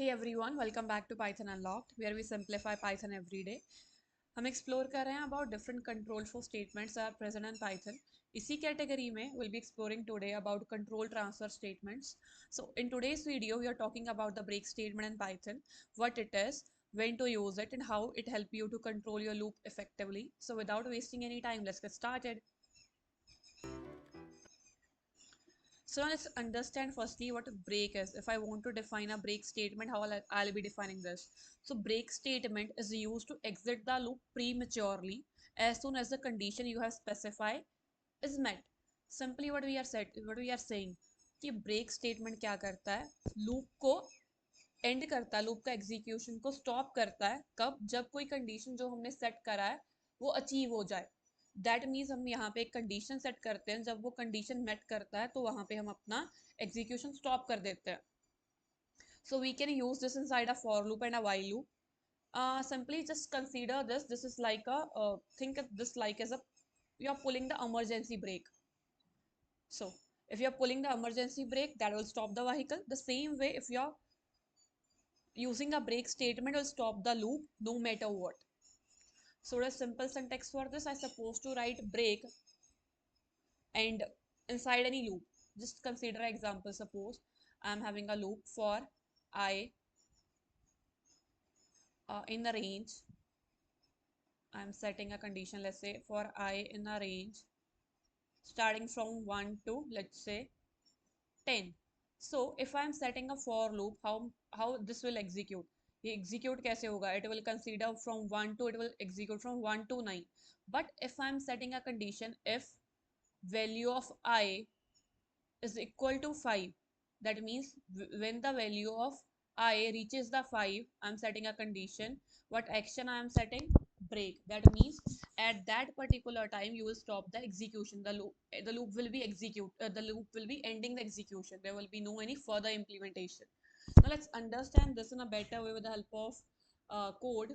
Hey everyone, welcome back to Python Unlocked, where we simplify Python every day. हम explore कर रहे हैं about different control flow statements are present in Python. इसी category में will be exploring today about control transfer statements. So in today's video we are talking about the break statement in Python, what it is, when to use it, and how it help you to control your loop effectively. So without wasting any time, let's get started. So now let's understand firstly what a break is. If I want to define a break statement, how I'll be defining this. So break statement is used to exit the loop prematurely as soon as the condition you have specified is met. Simply what we are saying कि break statement क्या करता है, loop को end करता है, loop का execution को stop करता है कब, जब कोई condition जो हमने set करा है वो achieve हो जाए. दैट मीन्स हम यहाँ पे एक कंडीशन सेट करते हैं, जब वो कंडीशन मेट करता है तो वहां पे हम अपना एग्जीक्यूशन स्टॉप कर देते हैं. So we can use this inside a for loop and a while loop. Simply just consider this is like a think of this like as a, you are pulling the emergency brake. So if you are pulling the emergency brake, that will stop the vehicle. The same way, if you are using a brake statement, will stop the loop no matter what. So the simple syntax for this, I supposed to write break and inside any loop, just consider an example. Suppose I'm having a loop for I in the range. I'm setting a condition, let's say for I in a range starting from 1 to, let's say, 10. So if I'm setting a for loop, how this will execute, ये execute कैसे होगा, it will consider from 1 to, it will execute from 1 to 9. But if I'm setting a condition, if value of I is equal to 5, that means when the value of I reaches the 5, I'm setting a condition. What action I am setting? Break. That means at that particular time you will stop the execution. The loop will be the loop will be ending the execution. There will be no any further implementation. Now let's understand this in a better way with the help of code.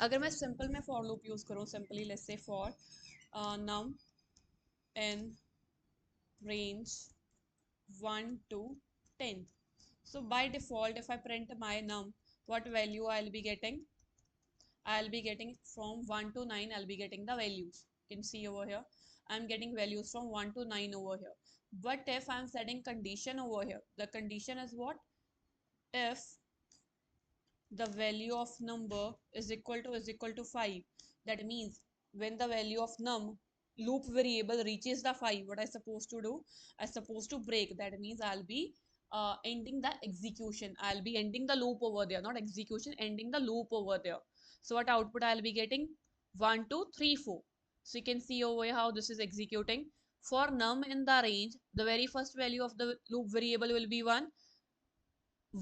अगर मैं simple में for loop use करूँ, simply let's say for num in range 1 to 10. So by default, if I print my num, what value I'll be getting? I'll be getting from 1 to 9, I'll be getting the values. You can see over here, I'm getting values from 1 to 9 over here. But if I'm setting condition over here, the condition is what? If the value of number is equal to 5, that means when the value of num loop variable reaches the 5, what I supposed to do, I supposed to break. That means I'll be ending the execution, I'll be ending the loop over there, not execution, ending the loop over there. So what output I'll be getting? 1 2 3 4. So you can see over here how this is executing. For num in the range, the very first value of the loop variable will be 1.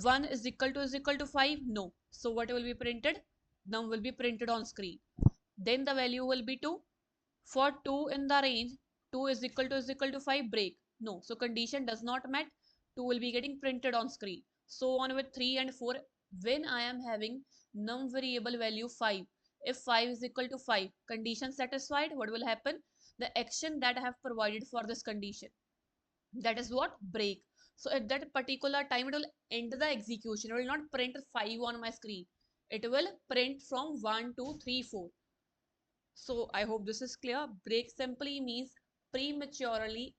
1 is equal to 5? No. So what will be printed? Num will be printed on screen. Then the value will be 2. For 2 in the range, 2 is equal to 5, break. No. So condition does not met. 2 will be getting printed on screen. So on with 3 and 4. When I am having num variable value 5, if 5 is equal to 5, condition satisfied, what will happen? The action that I have provided for this condition, that is what? Break. So at that particular time it will end the execution, it will not print 5 on my screen, it will print from 1 2 3 4. So I hope this is clear. Break simply means prematurely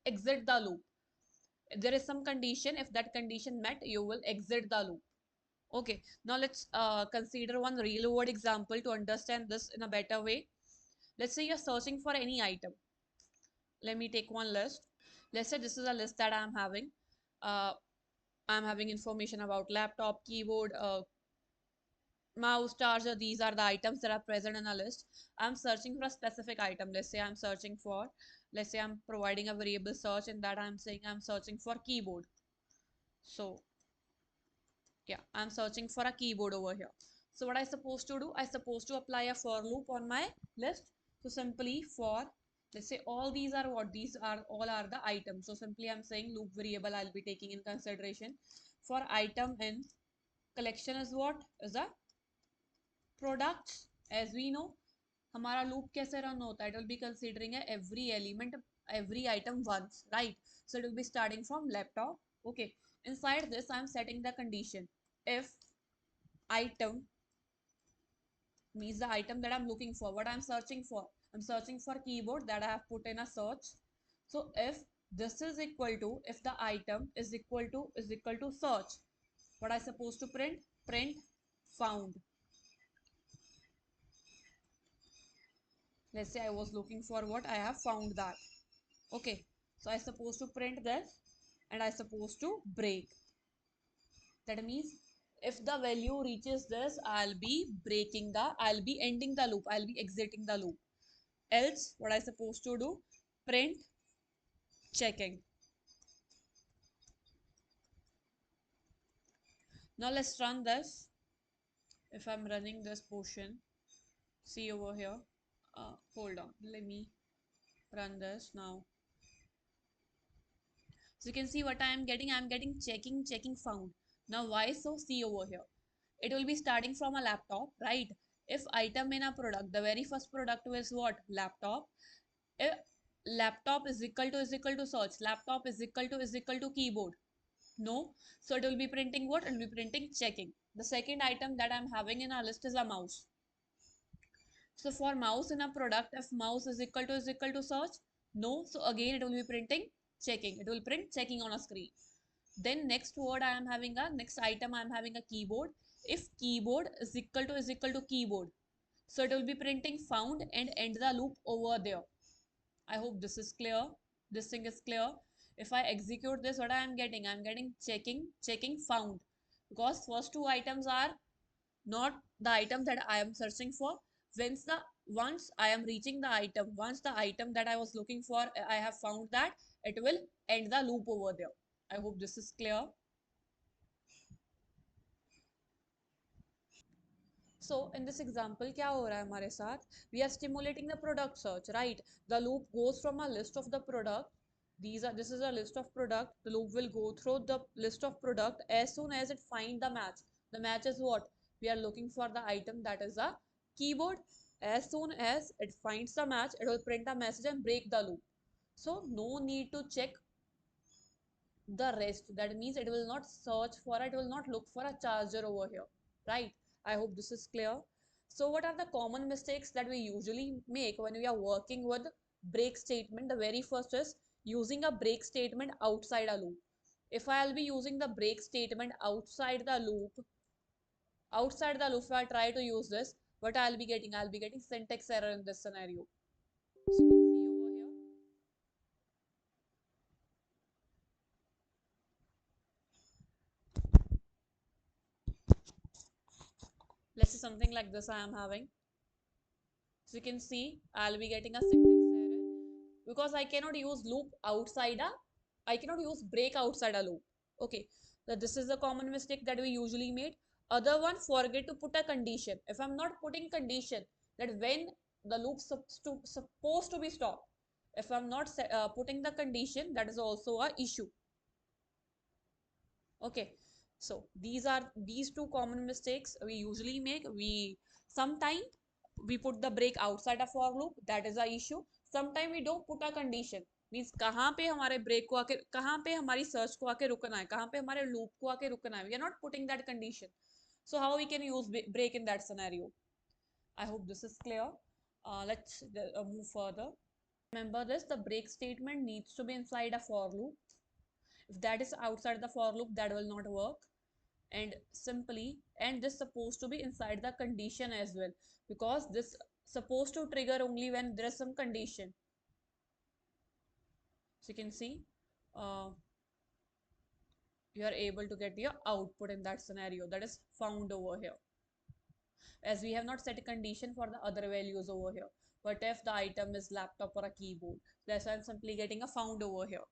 exit the loop. If there is some condition, if that condition met, you will exit the loop. Okay, now let's consider one real world example to understand this in a better way. Let's say you're searching for any item. Let me take one list. Let's say this is a list that I'm having. uh, I'm having information about laptop, keyboard, mouse, charger. These are the items that are present in a list. I'm searching for a specific item. Let's say I'm providing a variable search in that I'm saying I'm searching for keyboard. So yeah, I'm searching for a keyboard over here. So what I supposed to do? I supposed to apply a for loop on my list. So simply for, let's say all these are what? These are all are the items. So simply I'm saying loop variable I'll be taking in consideration. For item in collection is what? Is a products. As we know, हमारा loop कैसे run होता है? It will be considering every element every item once, right? So it will be starting from laptop. Okay, inside this I'm setting the condition. If item means the item that I'm looking for, what I'm searching for, I'm searching for keyboard, that I have put in a search. So if this is equal to, if the item is equal to search, what I supposed to print? Print found. Let's say I was looking for what, I have found that. Okay, so I supposed to print this, and I supposed to break. That means if the value reaches this, I'll be ending the loop, I'll be exiting the loop. Else what I supposed to do? Print checking. Now let's run this. If I'm running this portion, see over here, hold on, let me run this now. So you can see what I'm getting checking found. Now why so? See over here, it will be starting from a laptop, right? If item in a product, the very first product was what? Laptop. If laptop is equal to search, laptop is equal to keyboard, no. So it will be printing what? It will be printing checking. The second item that I'm having in our list is a mouse. So for mouse in a product, if mouse is equal to search, no. So again it will be printing checking. It will print checking on a screen. Then next word I am having a next item I am having a keyboard. If keyboard is equal to keyboard, so it will be printing found and end the loop over there. I hope this is clear. This thing is clear. If I execute this, what I am getting? I am getting checking found, because first two items are not the item that I am searching for. Once I am reaching the item, once the item that I was looking for, I have found that, it will end the loop over there. I hope this is clear. So in this example क्या हो रहा है हमारे साथ? We are stimulating the product search, right? The loop goes from a list of the product. This is a list of product. The loop will go through the list of product as soon as it find the match. The match is what? We are looking for the item that is a keyboard. As soon as it finds the match, it will print a message and break the loop. So no need to check the rest. That means it will not search for it, will not look for a charger over here, right? I hope this is clear. So what are the common mistakes that we usually make when we are working with break statement? The very first is using a break statement outside a loop. If I'll be using the break statement outside the loop, if I try to use this, what I'll be getting syntax error in this scenario. So you can see over here, let's say something like this I am having. So you can see I'll be getting a syntax error because I cannot use break outside a loop. Okay, so this is the common mistake that we usually made. Other one, forget to put a condition. If I'm not putting condition that when the loop supposed to be stopped, if I'm not putting the condition, that is also a issue. Okay, so these two common mistakes we usually make. Sometimes we put the break outside a for loop, that is a issue. Sometimes we don't put a condition, means कहाँ पे हमारे break को आके, कहाँ पे हमारी search को आके रुकना है, कहाँ पे हमारे लूप को आके रुकना है. We are not putting that condition. So how we can use break in that scenario? I hope this is clear. Let's move further. Remember this, the break statement needs to be inside a for loop. If that is outside the for loop, that will not work. And this supposed to be inside the condition as well, because this supposed to trigger only when there is some condition. So you can see uh, you are able to get your output in that scenario, that is found over here, as we have not set a condition for the other values over here. But if the item is laptop or a keyboard, that's why I'm simply getting a found over here.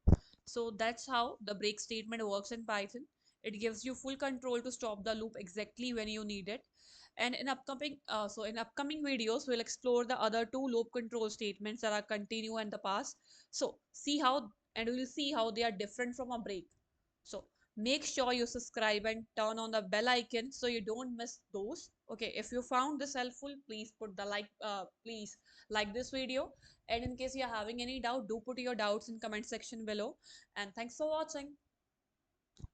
So that's how the break statement works in Python. It gives you full control to stop the loop exactly when you need it. And in upcoming videos, we'll explore the other two loop control statements that are continue and the pass. So we'll see how they are different from a break. So make sure you subscribe and turn on the bell icon so you don't miss those. Okay, if you found this helpful, please put the please like this video. And in case you're having any doubt, do put your doubts in comment section below. And thanks for watching.